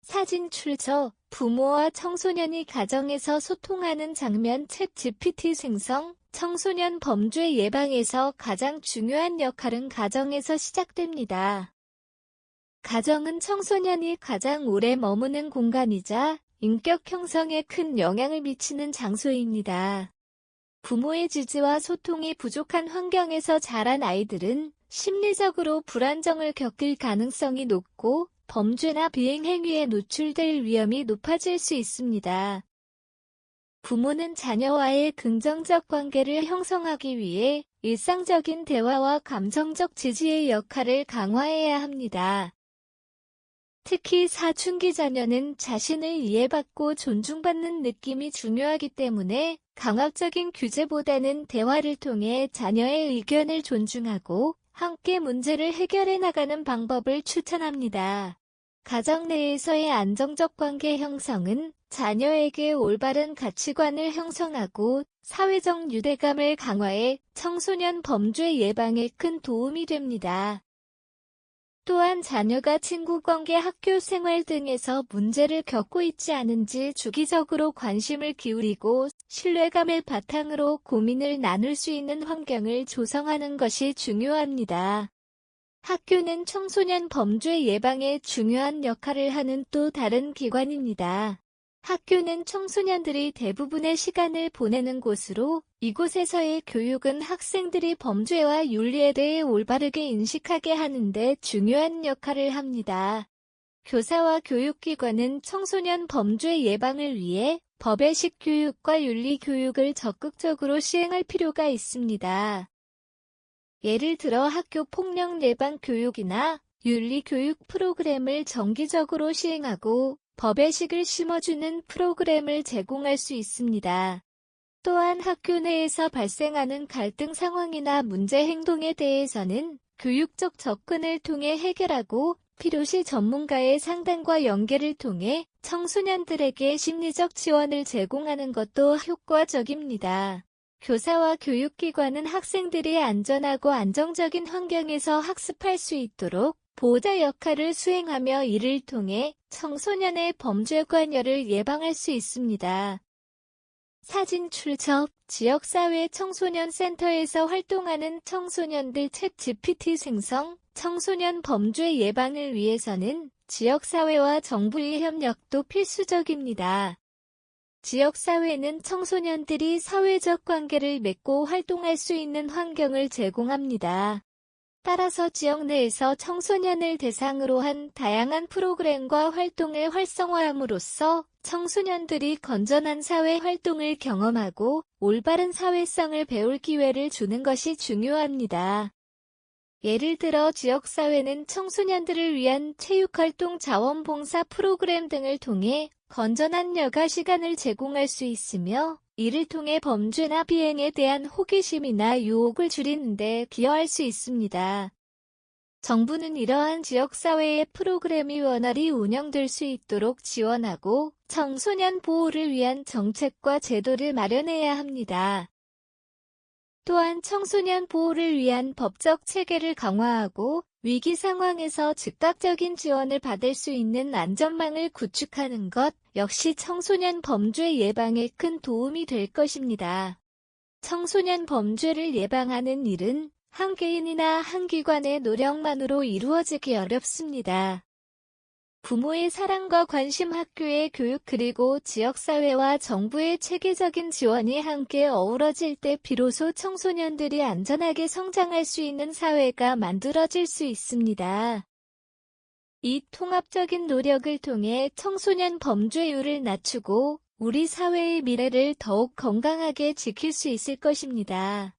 사진 출처 부모와 청소년이 가정에서 소통하는 장면 챗 GPT 생성 청소년 범죄 예방에서 가장 중요한 역할은 가정에서 시작됩니다. 가정은 청소년이 가장 오래 머무는 공간이자 인격 형성에 큰 영향을 미치는 장소입니다. 부모의 지지와 소통이 부족한 환경에서 자란 아이들은 심리적으로 불안정을 겪을 가능성이 높고 범죄나 비행 행위에 노출될 위험이 높아질 수 있습니다. 부모는 자녀와의 긍정적 관계를 형성하기 위해 일상적인 대화와 감정적 지지의 역할을 강화해야 합니다. 특히 사춘기 자녀는 자신을 이해받고 존중받는 느낌이 중요하기 때문에 강압적인 규제보다는 대화를 통해 자녀의 의견을 존중하고 함께 문제를 해결해 나가는 방법을 추천합니다. 가정 내에서의 안정적 관계 형성은 자녀에게 올바른 가치관을 형성하고 사회적 유대감을 강화해 청소년 범죄 예방에 큰 도움이 됩니다. 또한 자녀가 친구 관계, 학교 생활 등에서 문제를 겪고 있지 않은지 주기적으로 관심을 기울이고 신뢰감을 바탕으로 고민을 나눌 수 있는 환경을 조성하는 것이 중요합니다. 학교는 청소년 범죄 예방에 중요한 역할을 하는 또 다른 기관입니다. 학교는 청소년들이 대부분의 시간을 보내는 곳으로 이곳에서의 교육은 학생들이 범죄와 윤리에 대해 올바르게 인식하게 하는 데 중요한 역할을 합니다. 교사와 교육기관은 청소년 범죄 예방을 위해 법의식 교육과 윤리 교육을 적극적으로 시행할 필요가 있습니다. 예를 들어 학교 폭력 예방 교육이나 윤리 교육 프로그램을 정기적으로 시행하고 법의식을 심어주는 프로그램을 제공할 수 있습니다. 또한 학교 내에서 발생하는 갈등 상황이나 문제 행동에 대해서는 교육적 접근을 통해 해결하고 필요시 전문가의 상담과 연계를 통해 청소년들에게 심리적 지원을 제공하는 것도 효과적입니다. 교사와 교육기관은 학생들이 안전하고 안정적인 환경에서 학습할 수 있도록 보호자 역할을 수행하며 이를 통해 청소년의 범죄 관여를 예방할 수 있습니다. 사진 출처 지역사회 청소년 센터에서 활동하는 청소년들 챗 GPT 생성 청소년 범죄 예방을 위해서는 지역사회와 정부의 협력도 필수적입니다. 지역사회는 청소년들이 사회적 관계를 맺고 활동할 수 있는 환경을 제공합니다. 따라서 지역 내에서 청소년을 대상으로 한 다양한 프로그램과 활동을 활성화함으로써 청소년들이 건전한 사회 활동을 경험하고 올바른 사회성을 배울 기회를 주는 것이 중요합니다. 예를 들어 지역사회는 청소년들을 위한 체육활동 자원봉사 프로그램 등을 통해 건전한 여가 시간을 제공할 수 있으며 이를 통해 범죄나 비행에 대한 호기심이나 유혹을 줄이는 데 기여할 수 있습니다. 정부는 이러한 지역사회의 프로그램이 원활히 운영될 수 있도록 지원하고 청소년 보호를 위한 정책과 제도를 마련해야 합니다. 또한 청소년 보호를 위한 법적 체계를 강화하고 위기 상황에서 즉각적인 지원을 받을 수 있는 안전망을 구축하는 것 역시 청소년 범죄 예방에 큰 도움이 될 것입니다. 청소년 범죄를 예방하는 일은 한 개인이나 한 기관의 노력만으로 이루어지기 어렵습니다. 부모의 사랑과 관심, 학교의 교육 그리고 지역사회와 정부의 체계적인 지원이 함께 어우러질 때 비로소 청소년들이 안전하게 성장할 수 있는 사회가 만들어질 수 있습니다. 이 통합적인 노력을 통해 청소년 범죄율을 낮추고 우리 사회의 미래를 더욱 건강하게 지킬 수 있을 것입니다.